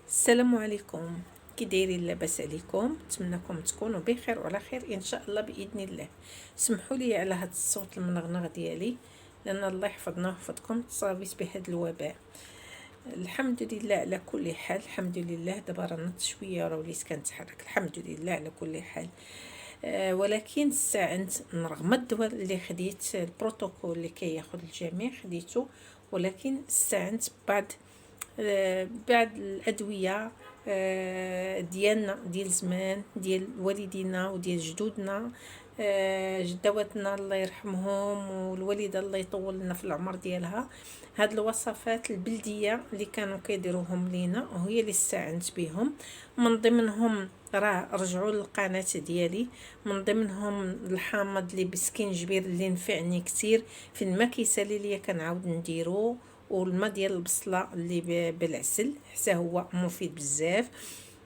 السلام عليكم. كي دايرين؟ لاباس عليكم؟ نتمنىكم تكونوا بخير وعلى خير ان شاء الله باذن الله. سمحوا لي على هذا الصوت المنغنغ ديالي، لان الله يحفظنا ويحفظكم. تصابيت بهذا الوباء، الحمد لله على كل حال. الحمد لله دابا راه نضت شويه، راه وليت كنتحرك، الحمد لله على كل حال. ولكن استعنت رغم الدواء اللي خديت، البروتوكول اللي كياخذ الجميع خديته، ولكن استعنت بعد الادويه ديالنا، ديال زمان، ديال والدينا وديال جدودنا، جدواتنا الله يرحمهم، والوالده الله يطول لنا في العمر ديالها. هاد الوصفات البلديه اللي كانوا كيديروهم لينا وهي اللي استعنت بهم. من ضمنهم راه رجعوا للقناه ديالي، من ضمنهم الحامض اللي بسكينجبير اللي نفعني كتير في المكيسه اللي كنعاود نديرو، والماء ديال البصله اللي بالعسل حتى هو مفيد بزاف.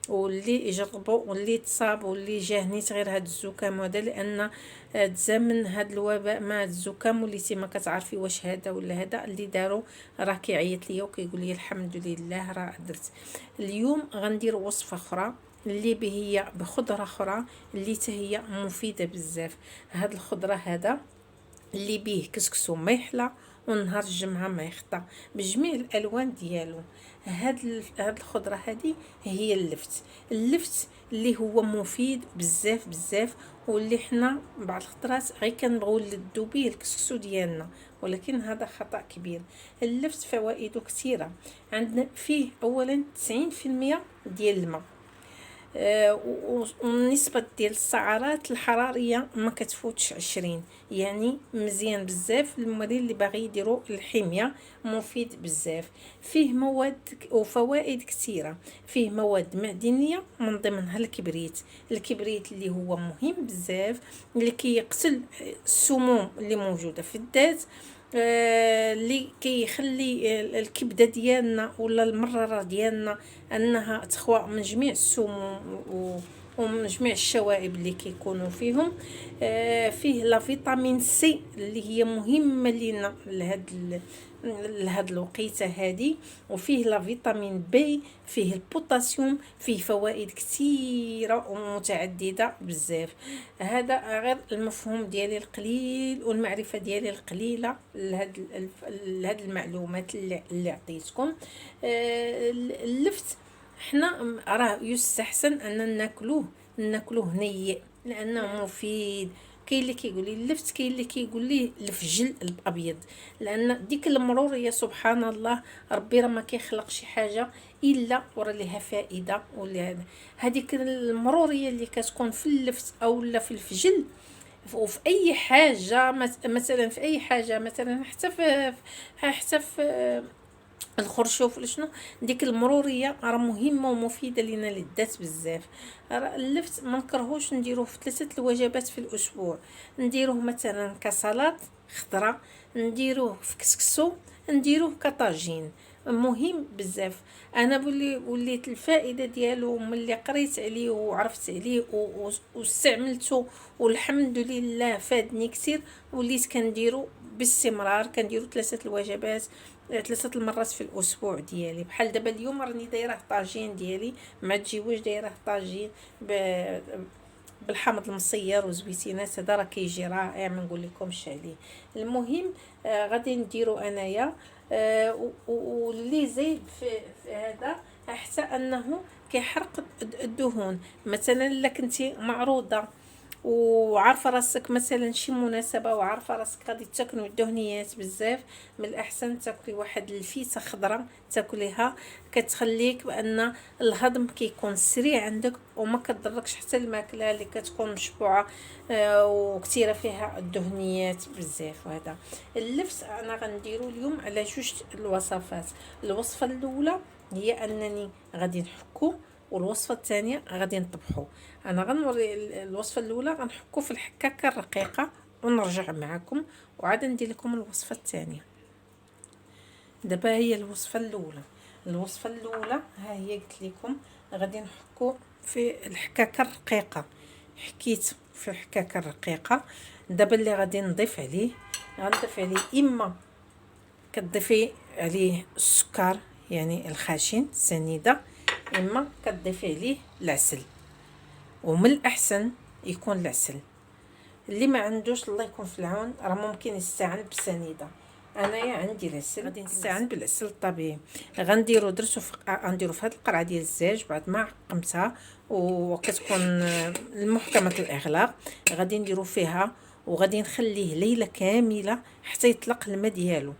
واللي يجربوا واللي تصاب واللي جاه نيت غير هاد الزكام هذا، لان تزامن هاد الوباء مع هاد الزكام وليتي ما كتعرفي واش هذا ولا هذا. اللي داروا راه كيعيط ليا وكيقول لي الحمد لله راه درت. اليوم غندير وصفه اخرى اللي هي بخضره اخرى اللي هي مفيده بزاف. هاد الخضره هذا اللي بيه كسكسو ما يحلى، ونهار الجمعه ما يخطا، بجميع الالوان ديالو. هاد الخضره هذه هي اللفت اللي هو مفيد بزاف بزاف، واللي حنا بعض الخطرات غير كنبغيو نلدو به الكسكسو ديالنا، ولكن هذا خطا كبير. اللفت فوائده كثيره. عندنا فيه اولا 90% ديال الماء، والنسبة ديال السعرات الحرارية ما كتفوتش 20، يعني مزيان بزاف للمريض اللي باغي يديروا الحمية. مفيد بزاف، فيه مواد وفوائد كثيرة. فيه مواد معدنية من ضمنها الكبريت اللي هو مهم بزاف، اللي كيقتل السموم اللي موجودة في الذات، اللي كيخلي الكبده ديالنا ولا المراره ديالنا انها تخوى من جميع السموم ومن جميع الشوائب اللي كيكونوا فيهم. فيه لا فيتامين سي اللي هي مهمه لينا لهاد الوقيته هذه. وفيه لا فيتامين بي، فيه البوتاسيوم، فيه فوائد كثيره ومتعدده بزاف. هذا غير المفهوم ديالي القليل والمعرفه ديالي القليله لهاد المعلومات اللي عطيتكم. اللفت حنا راه يستحسن ان ناكلوه ني لانه مفيد. كاين اللي كيقول لي اللفت، كاين اللي كيقول لي الفجل الابيض، لان ديك المروريه سبحان الله ربي راه ما كيخلق شي حاجه الا ورا ليها فائده. ولا هذيك المروريه اللي كتكون في اللفت او لا في الفجل وفي اي حاجه، مثلا في اي حاجه، مثلا حتى في الخرشوف ولا شنو، ديك المروريه راه مهمه ومفيده لينا للذات بزاف. اللفت ما نكرهوش نديروه في 3 الوجبات في الاسبوع. نديروه مثلا كسلطه خضره، نديروه في كسكسو، نديروه كطاجين، مهم بزاف. انا وليت الفائده ديالو ملي قريت عليه وعرفت عليه واستعملته، والحمد لله فادني كثير. وليت كنديرو باستمرار، كنديرو 3 الوجبات، 3 المرات في الاسبوع ديالي. بحال دابا اليوم راني دايره طاجين ديالي مع الدجاج، دايره طاجين بالحامض المصير وزويتينات. هذا راه كيجي رائع، ما نقول لكمش عليه. المهم غادي نديرو انايا، واللي زايد في هذا حتى انه كيحرق الدهون. مثلا الا كنتي معروضه وعارفه راسك مثلا شي مناسبه، وعارفه راسك غادي تاكلوا الدهنيات بزاف، من الاحسن تاكلي واحد الفيسه خضراء تاكليها، كتخليك بان الهضم كيكون سريع عندك وما كتضركش حتى الماكله اللي كتكون مشبوعه وكثيره فيها الدهنيات بزاف. وهذا اللفت انا غنديرو اليوم على 2 الوصفات. الوصفه الاولى هي انني غادي نحكو، والوصفه الثانيه غادي نطبخو. انا غنوري الوصفه الاولى غنحكو في الحكاكه الرقيقه ونرجع معكم وعاد ندير لكم الوصفه الثانيه. دابا هي الوصفه الاولى ها هي قلت لكم غادي نحكو في الحكاكه الرقيقه. حكيت في الحكاكه الرقيقه. دابا اللي غادي نضيف عليه، غنضيف عليه اما كتضيفي عليه السكر يعني الخشن سنيده، اما كتضيفي عليه العسل، ومن الاحسن يكون العسل. اللي ما عندوش الله يكون في العون راه ممكن يستعان بسنيده. انايا عندي العسل، غادي نستعان بالعسل الطبيعي. غنديرو درتو غنديرو في هاد القرعه ديال الزاج بعد ما عقمتها وكتكون محكمه الاغلاق. غادي نديرو فيها وغادي نخليه ليله كامله حتى يطلق الماء ديالو.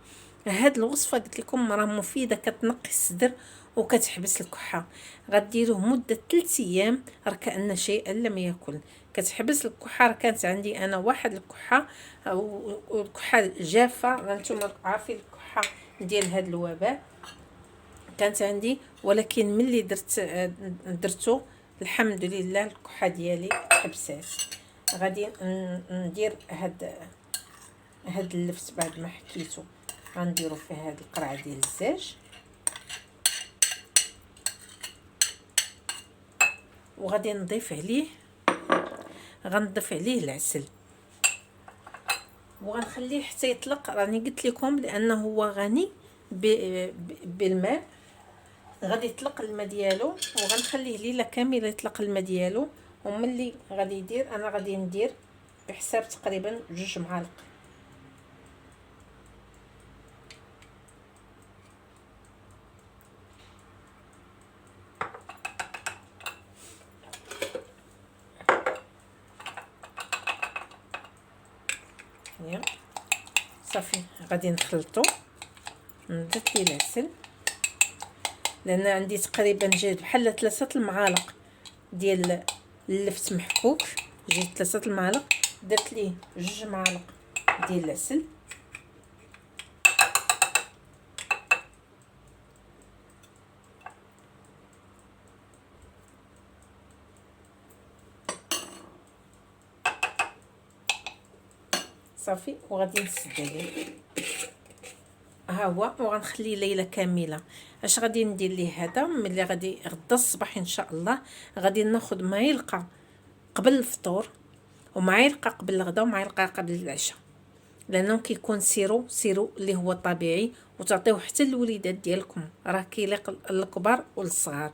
هاد الوصفه قلت لكم راه مفيده، كتنقي الصدر وكتحبس الكحه. غديروه مده 3 ايام راه كأن شيئا لم يكن. كتحبس الكحه. راه كانت عندي انا واحد الكحه والكحه جافه، نتوما عارفين الكحه ديال هاد الوباء كانت عندي، ولكن ملي درتو الحمد لله الكحه ديالي حبسات. غادي ندير هاد اللفت بعد ما حكيتو. غنديرو فيه هاد القرعه ديال الزاج وغادي نضيف عليه العسل وغنخليه حتى يطلق. راني قلت لكم لانه هو غني بالماء. غادي يطلق الماء ديالو وغنخليه ليله كامله يطلق الماء ديالو. وملي غادي يدير انا غادي ندير بحساب تقريبا 2 معالق. صافي غادي نخلطو. نزيد ليه العسل لان عندي تقريبا جات بحال 3 المعالق ديال اللفت محكوك. جيت 3 المعالق، درت ليه 2 معالق ديال العسل صافي. وغادي نسد عليه ها هو وغنخليه ليله كامله. اش غادي ندير ليه هذا؟ ملي غادي غدا الصباح ان شاء الله غادي ناخذ معلقه قبل الفطور ومعلقه قبل الغدا ومعلقه قبل العشاء، لانه كيكون سيرو اللي هو طبيعي وتعطيوه حتى للوليدات ديالكم. راه كيليق للكبار والصغار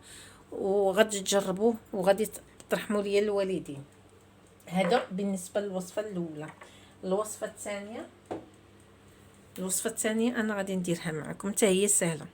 وغادي تجربوه وغادي ترحموا ليا الوالدين. هذا بالنسبه للوصفه الاولى. الوصفه الثانيه انا غادي نديرها معكم حتى هي سهله.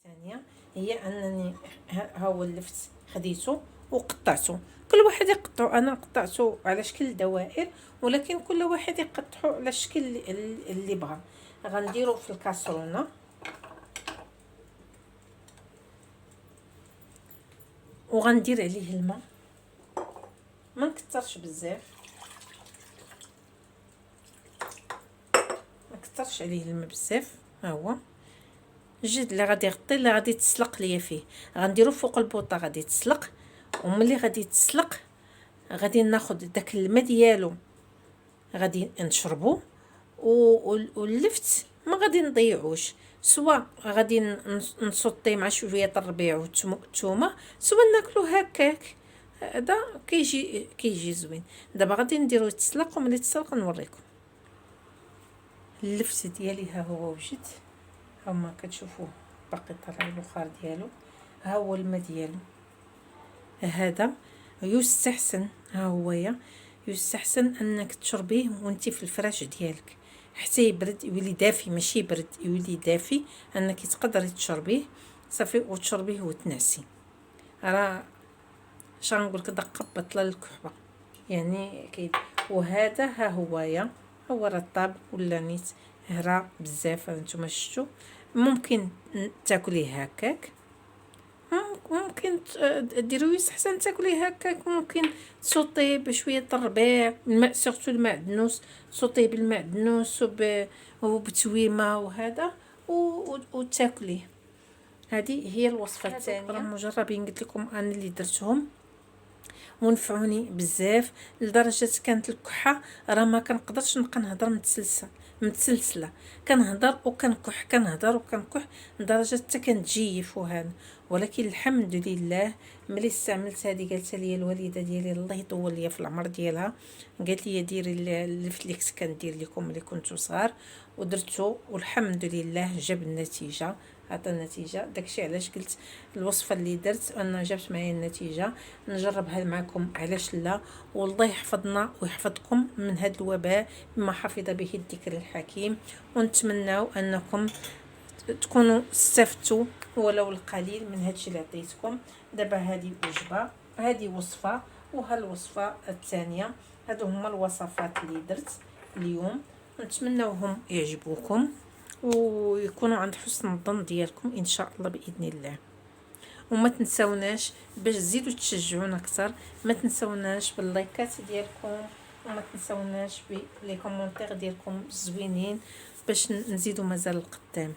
الثانيه هي انني ها هو اللفت خديته وقطعته. كل واحد يقطعو، انا قطعته على شكل دوائر ولكن كل واحد يقطعو على الشكل اللي بغا. غنديرو في الكاسرونه وغندير عليه الماء، ما نكثرش بزاف، ما كثرش عليه الماء بزاف. ها هو الجد اللي غادي يغطي اللي غادي تسلق ليا فيه. غنديرو فوق البوطه غادي تسلق، وملي غادي تسلق غادي ناخذ داك الماء ديالو غادي نشربو واللفت ما غادي نضيعوش. سواء غادي نسطي مع شويه الربيع والثومه، سواء ناكلو هكاك. هذا كيجي زوين. دابا غادي نديرو يتسلق وملي تسلق نوريكم. اللفت ديالي ها هو وجد، هما كتشوفوه باقي طالع البخار ديالو. ها هو الماء ديالو. هذا يستحسن، ها هويا يستحسن انك تشربيه وانت في الفراش ديالك حتى يبرد، يولي دافي ماشي برد، يولي دافي انك تقدري تشربيه صافي وتشربيه وتنعسي. راه شنقول لك دقه بطله الكحبه يعني وهذا ها هويا هو رطاب ولا نيت هرا بزاف. نتوما شفتوا ممكن تاكليه هكاك ممكن ديرو يستحسن تاكليه هكاك، ممكن تصوطيه بشويه الربيع الماء، سورتو المعدنوس، صوطيه بالمعدنوس وبتويمه وهذا وتاكليه. هذه هي الوصفه الثانيه. راه مجربين قلت لكم انا اللي درتهم ونفعوني بزاف، لدرجه كانت الكحه راه ما كنقدرش نبقى نهضر متسلسله، كنهضر وكنكح، كنهضر وكنكح، لدرجه حتى كنتجيف وهذا. ولكن الحمد لله ملي استعملت هذه، قالت لي الوالده ديالي الله يطول ليا في العمر ديالها، قالت لي ديري الفليكس كندير لكم ملي كنتو صغار، ودرتو والحمد لله جاب النتيجه، عطى النتيجه. داكشي علاش قلت الوصفه اللي درت انا جابت معايا النتيجه، نجربها معكم علاش لا. والله يحفظنا ويحفظكم من هذا الوباء بما حفظ به الذكر الحكيم، ونتمناو انكم تكونوا استفدتوا ولو القليل من هذا الشيء اللي عطيتكم. دابا هذه وجبه، هذه وصفه، وهالوصفه الثانيه. هادو هما الوصفات اللي درت اليوم، نتمناوهم يعجبوكم ويكونوا عند حسن الظن ديالكم ان شاء الله باذن الله. وما تنساوناش باش تزيدوا تشجعونا اكثر، ما تنساوناش باللايكات ديالكم، وما تنساوناش بلي كومونتير ديالكم زوينين باش نزيدوا مازال القدام.